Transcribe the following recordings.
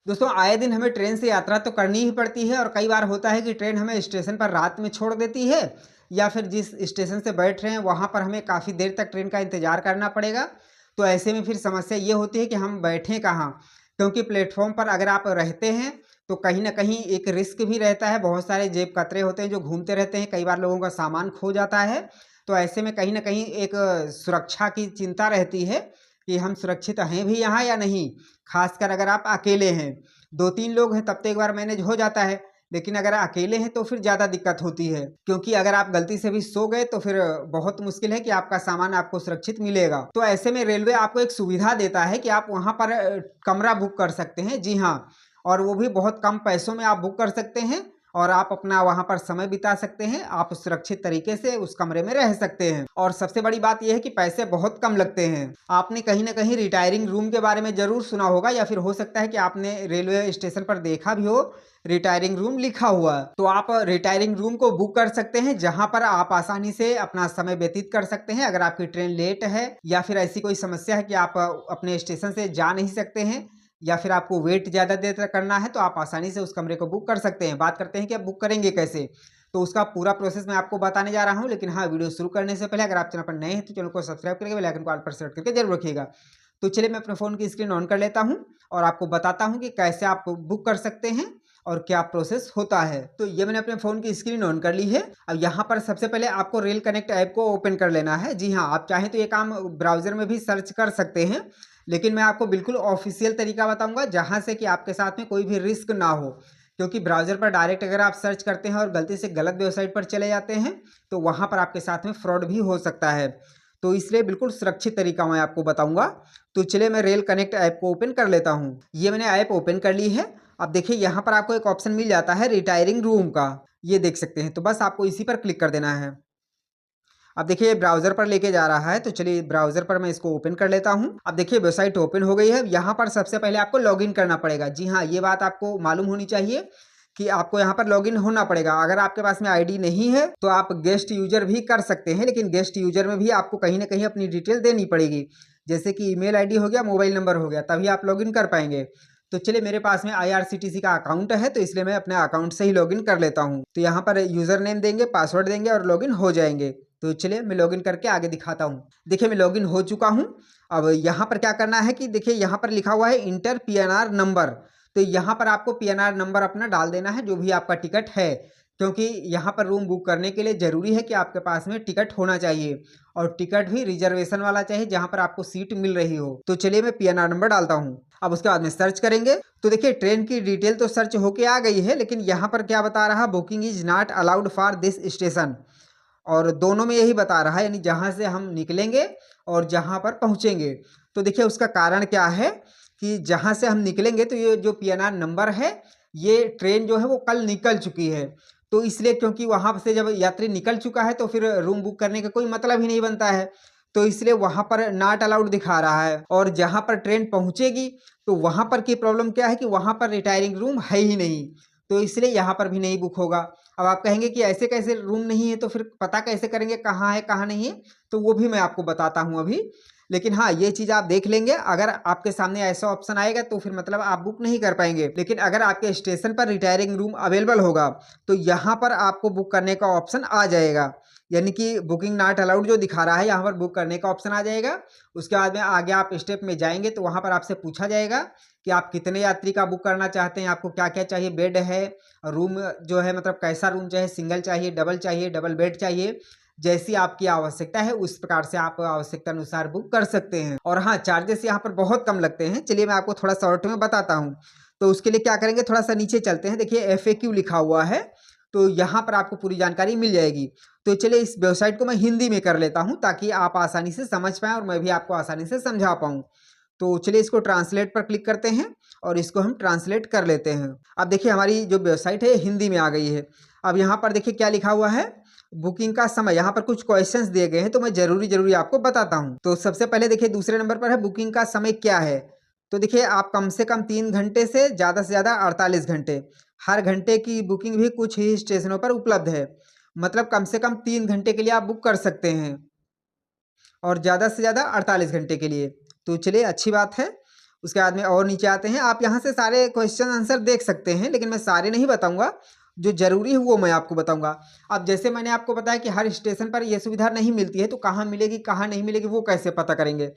दोस्तों आए दिन हमें ट्रेन से यात्रा तो करनी ही पड़ती है और कई बार होता है कि ट्रेन हमें स्टेशन पर रात में छोड़ देती है या फिर जिस स्टेशन से बैठ रहे हैं वहाँ पर हमें काफ़ी देर तक ट्रेन का इंतज़ार करना पड़ेगा। तो ऐसे में फिर समस्या ये होती है कि हम बैठें कहाँ, क्योंकि प्लेटफॉर्म पर अगर आप रहते हैं तो कहीं ना कहीं एक रिस्क भी रहता है। बहुत सारे जेब कतरे होते हैं जो घूमते रहते हैं, कई बार लोगों का सामान खो जाता है। तो ऐसे में कहीं ना कहीं एक सुरक्षा की चिंता रहती है कि हम सुरक्षित हैं भी यहाँ या नहीं। खासकर अगर आप अकेले हैं, 2-3 लोग हैं तब तो एक बार मैनेज हो जाता है, लेकिन अगर अकेले हैं तो फिर ज़्यादा दिक्कत होती है, क्योंकि अगर आप गलती से भी सो गए तो फिर बहुत मुश्किल है कि आपका सामान आपको सुरक्षित मिलेगा। तो ऐसे में रेलवे आपको एक सुविधा देता है कि आप वहाँ पर कमरा बुक कर सकते हैं। जी हाँ, और वो भी बहुत कम पैसों में आप बुक कर सकते हैं और आप अपना वहाँ पर समय बिता सकते हैं। आप सुरक्षित तरीके से उस कमरे में रह सकते हैं और सबसे बड़ी बात यह है कि पैसे बहुत कम लगते हैं। आपने कहीं ना कहीं रिटायरिंग रूम के बारे में ज़रूर सुना होगा या फिर हो सकता है कि आपने रेलवे स्टेशन पर देखा भी हो रिटायरिंग रूम लिखा हुआ। तो आप रिटायरिंग रूम को बुक कर सकते हैं जहां पर आप आसानी से अपना समय व्यतीत कर सकते हैं। अगर आपकी ट्रेन लेट है या फिर ऐसी कोई समस्या है कि आप अपने स्टेशन से जा नहीं सकते हैं या फिर आपको वेट ज़्यादा देर तक करना है, तो आप आसानी से उस कमरे को बुक कर सकते हैं। बात करते हैं कि आप बुक करेंगे कैसे, तो उसका पूरा प्रोसेस मैं आपको बताने जा रहा हूं। लेकिन हाँ, वीडियो शुरू करने से पहले अगर आप चैनल पर नए हैं तो चैनल को सब्सक्राइब करके बेल आइकन को ऑल पर सेलेक्ट करके जरूर रखिएगा। तो चलिए मैं अपने फ़ोन की स्क्रीन ऑन कर लेता हूं और आपको बताता हूं कि कैसे आप बुक कर सकते हैं और क्या प्रोसेस होता है। तो ये मैंने अपने फ़ोन की स्क्रीन ऑन कर ली है। अब यहाँ पर सबसे पहले आपको रेल कनेक्ट ऐप को ओपन कर लेना है। जी हाँ, आप चाहें तो ये काम ब्राउज़र में भी सर्च कर सकते हैं, लेकिन मैं आपको बिल्कुल ऑफिशियल तरीका बताऊंगा जहां से कि आपके साथ में कोई भी रिस्क ना हो। क्योंकि ब्राउज़र पर डायरेक्ट अगर आप सर्च करते हैं और गलती से गलत वेबसाइट पर चले जाते हैं तो वहाँ पर आपके साथ में फ्रॉड भी हो सकता है। तो इसलिए बिल्कुल सुरक्षित तरीका मैं आपको बताऊंगा। तो चलिए मैं रेल कनेक्ट ऐप को ओपन कर लेता हूँ। ये मैंने ऐप ओपन कर ली है। अब देखिए यहाँ पर आपको एक ऑप्शन मिल जाता है रिटायरिंग रूम का, ये देख सकते हैं। तो बस आपको इसी पर क्लिक कर देना है। अब देखिए ब्राउज़र पर लेके जा रहा है, तो चलिए ब्राउज़र पर मैं इसको ओपन कर लेता हूँ। अब देखिए वेबसाइट ओपन हो गई है। यहाँ पर सबसे पहले आपको लॉगिन करना पड़ेगा। जी हाँ, ये बात आपको मालूम होनी चाहिए कि आपको यहाँ पर लॉगिन होना पड़ेगा। अगर आपके पास में आईडी नहीं है तो आप गेस्ट यूजर भी कर सकते हैं, लेकिन गेस्ट यूजर में भी आपको कहीं ना कहीं अपनी डिटेल देनी पड़ेगी, जैसे कि ईमेल आईडी हो गया, मोबाइल नंबर हो गया, तभी आप लॉगिन कर पाएंगे। तो चलिए मेरे पास में IRCTC का अकाउंट है, तो इसलिए मैं अपने अकाउंट से ही लॉगिन कर लेता हूँ। तो यहाँ पर यूज़र नेम देंगे, पासवर्ड देंगे और लॉगिन हो जाएंगे। तो चलिए मैं लॉगिन करके आगे दिखाता हूँ। देखिए मैं लॉगिन हो चुका हूँ। अब यहाँ पर क्या करना है कि देखिए यहाँ पर लिखा हुआ है इंटर PNR नंबर। तो यहाँ पर आपको PNR नंबर अपना डाल देना है जो भी आपका टिकट है, क्योंकि यहाँ पर रूम बुक करने के लिए ज़रूरी है कि आपके पास में टिकट होना चाहिए और टिकट भी रिजर्वेशन वाला चाहिए जहाँ पर आपको सीट मिल रही हो। तो चलिए मैं PNR नंबर डालता हूँ। अब उसके बाद में सर्च करेंगे तो देखिए ट्रेन की डिटेल तो सर्च होके आ गई है, लेकिन यहाँ पर क्या बता रहा, booking is not allowed for this station. और दोनों में यही बता रहा है, यानी जहाँ से हम निकलेंगे और जहाँ पर पहुँचेंगे। तो देखिए उसका कारण क्या है कि जहाँ से हम निकलेंगे तो ये जो PNR नंबर है, ये ट्रेन जो है वो कल निकल चुकी है। तो इसलिए क्योंकि वहाँ से जब यात्री निकल चुका है तो फिर रूम बुक करने का कोई मतलब ही नहीं बनता है। तो इसलिए वहाँ पर नॉट अलाउड दिखा रहा है। और जहाँ पर ट्रेन पहुँचेगी तो वहाँ पर की प्रॉब्लम क्या है कि वहाँ पर रिटायरिंग रूम है ही नहीं, तो इसलिए यहाँ पर भी नहीं बुक होगा। अब आप कहेंगे कि ऐसे कैसे रूम नहीं है, तो फिर पता कैसे करेंगे कहाँ है कहाँ नहीं है, तो वो भी मैं आपको बताता हूँ अभी। लेकिन हाँ, ये चीज़ आप देख लेंगे, अगर आपके सामने ऐसा ऑप्शन आएगा तो फिर मतलब आप बुक नहीं कर पाएंगे। लेकिन अगर आपके स्टेशन पर रिटायरिंग रूम अवेलेबल होगा तो यहाँ पर आपको बुक करने का ऑप्शन आ जाएगा, यानी कि बुकिंग नॉट अलाउड जो दिखा रहा है यहाँ पर बुक करने का ऑप्शन आ जाएगा। उसके बाद में आगे आप स्टेप में जाएंगे तो वहाँ पर आपसे पूछा जाएगा कि आप कितने यात्री का बुक करना चाहते हैं, आपको क्या क्या चाहिए, बेड है, रूम जो है मतलब कैसा रूम चाहिए, सिंगल चाहिए, डबल बेड चाहिए, जैसी आपकी आवश्यकता है उस प्रकार से आप आवश्यकता अनुसार बुक कर सकते हैं। और हाँ, चार्जेस यहाँ पर बहुत कम लगते हैं। चलिए मैं आपको थोड़ा शॉर्ट में बताता हूँ। तो उसके लिए क्या करेंगे, थोड़ा सा नीचे चलते हैं। देखिए FAQ लिखा हुआ है, तो यहाँ पर आपको पूरी जानकारी मिल जाएगी। तो चलिए इस वेबसाइट को मैं हिंदी में कर लेता हूँ ताकि आप आसानी से समझ पाएँ और मैं भी आपको आसानी से समझा पाऊँ। तो चलिए इसको ट्रांसलेट पर क्लिक करते हैं और इसको हम ट्रांसलेट कर लेते हैं। अब देखिए हमारी जो वेबसाइट है हिंदी में आ गई है। अब यहाँ पर देखिए क्या लिखा हुआ है, बुकिंग का समय। यहाँ पर कुछ क्वेश्चंस दिए गए हैं तो मैं जरूरी आपको बताता हूँ। तो सबसे पहले देखिए दूसरे नंबर पर है बुकिंग का समय क्या है। तो देखिए आप कम से कम 3 घंटे से ज़्यादा 48 घंटे, हर घंटे की बुकिंग भी कुछ ही स्टेशनों पर उपलब्ध है। मतलब कम से कम 3 घंटे के लिए आप बुक कर सकते हैं और ज़्यादा से ज़्यादा 48 घंटे के लिए। तो चलिए अच्छी बात है। उसके बाद में और नीचे आते हैं, आप यहाँ से सारे क्वेश्चन आंसर देख सकते हैं, लेकिन मैं सारे नहीं बताऊंगा, जो जरूरी है वो मैं आपको बताऊंगा। अब जैसे मैंने आपको बताया कि हर स्टेशन पर ये सुविधा नहीं मिलती है, तो कहाँ मिलेगी कहाँ नहीं मिलेगी वो कैसे पता करेंगे।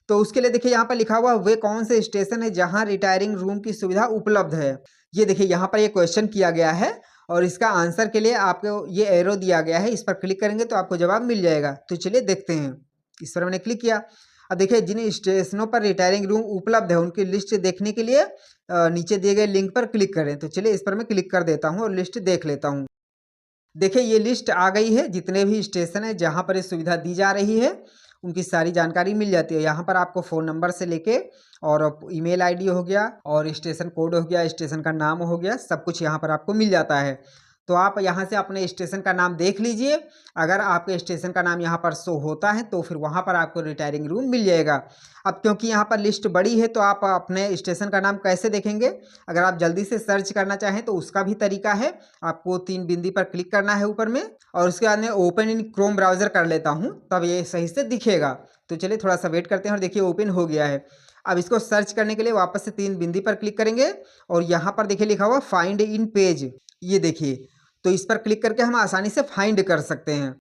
तो उसके लिए देखिए यहाँ पर लिखा हुआ वे कौन से स्टेशन है जहाँ रिटायरिंग रूम की सुविधा उपलब्ध है। ये देखिए यहाँ पर ये क्वेश्चन किया गया है और इसका आंसर के लिए आपको ये एरो दिया गया है, इस पर क्लिक करेंगे तो आपको जवाब मिल जाएगा। तो चलिए देखते हैं, इस पर मैंने क्लिक किया। अब देखिए जिन स्टेशनों पर रिटायरिंग रूम उपलब्ध है उनकी लिस्ट देखने के लिए नीचे दिए गए लिंक पर क्लिक करें। तो चलिए इस पर मैं क्लिक कर देता हूँ और लिस्ट देख लेता हूँ। देखिए ये लिस्ट आ गई है, जितने भी स्टेशन है जहाँ पर ये सुविधा दी जा रही है उनकी सारी जानकारी मिल जाती है। यहाँ पर आपको फ़ोन नंबर से लेके और ईमेल आईडी हो गया और स्टेशन कोड हो गया, स्टेशन का नाम हो गया, सब कुछ यहाँ पर आपको मिल जाता है। तो आप यहाँ से अपने स्टेशन का नाम देख लीजिए। अगर आपके स्टेशन का नाम यहाँ पर शो होता है तो फिर वहाँ पर आपको रिटायरिंग रूम मिल जाएगा। अब क्योंकि यहाँ पर लिस्ट बड़ी है तो आप अपने स्टेशन का नाम कैसे देखेंगे, अगर आप जल्दी से सर्च करना चाहें तो उसका भी तरीका है। आपको 3 बिंदी पर क्लिक करना है ऊपर में और उसके बाद में ओपन इन क्रोम ब्राउज़र कर लेता हूँ, तब ये सही से दिखेगा। तो चलिए थोड़ा सा वेट करते हैं और देखिए ओपन हो गया है। अब इसको सर्च करने के लिए वापस से 3 बिंदी पर क्लिक करेंगे और यहाँ पर देखिए लिखा हुआ फाइंड इन पेज, ये देखिए, तो इस पर क्लिक करके हम आसानी से फाइंड कर सकते हैं।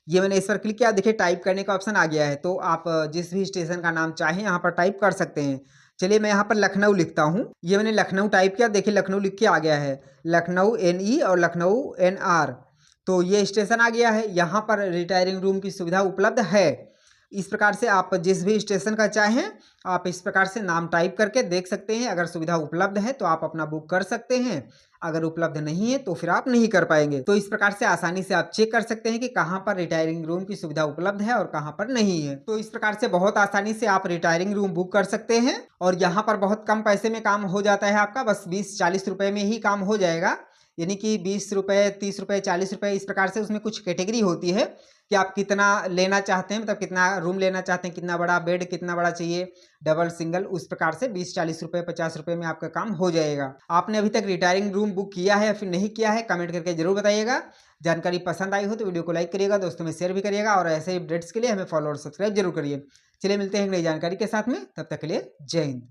ये मैंने इस पर क्लिक किया, देखिए टाइप करने का ऑप्शन आ गया है, तो आप जिस भी स्टेशन का नाम चाहें यहाँ पर टाइप कर सकते हैं। चलिए मैं यहाँ पर लखनऊ लिखता हूँ, ये मैंने लखनऊ टाइप किया, देखिए लखनऊ लिख के आ गया है, लखनऊ NE और लखनऊ NR। तो ये स्टेशन आ गया है, यहाँ पर रिटायरिंग रूम की सुविधा उपलब्ध है। इस प्रकार से आप जिस भी स्टेशन का चाहें आप इस प्रकार से नाम टाइप करके देख सकते हैं। अगर सुविधा उपलब्ध है तो आप अपना बुक कर सकते हैं, अगर उपलब्ध नहीं है तो फिर आप नहीं कर पाएंगे। तो इस प्रकार से आसानी से आप चेक कर सकते हैं कि कहाँ पर रिटायरिंग रूम की सुविधा उपलब्ध है और कहाँ पर नहीं है। तो इस प्रकार से बहुत आसानी से आप रिटायरिंग रूम बुक कर सकते हैं और यहाँ पर बहुत कम पैसे में काम हो जाता है आपका, बस 20-40 रुपए में ही काम हो जाएगा। यानी कि 20 रुपए, 30 रुपए, 40 रुपए, इस प्रकार से उसमें कुछ कैटेगरी होती है कि आप कितना लेना चाहते हैं, मतलब कितना रूम लेना चाहते हैं, कितना बड़ा बेड, कितना बड़ा चाहिए, डबल सिंगल, उस प्रकार से 20-40 रुपए, 50 रुपए में आपका काम हो जाएगा। आपने अभी तक रिटायरिंग रूम बुक किया है या फिर नहीं किया है, कमेंट करके जरूर बताइएगा। जानकारी पसंद आई हो तो वीडियो को लाइक करिएगा, दोस्तों में शेयर भी करिएगा और ऐसे ही अपडेट्स के लिए हमें फॉलो और सब्सक्राइब जरूर करिए। चलिए मिलते हैं नई जानकारी के साथ में, तब तक के लिए जय हिंद।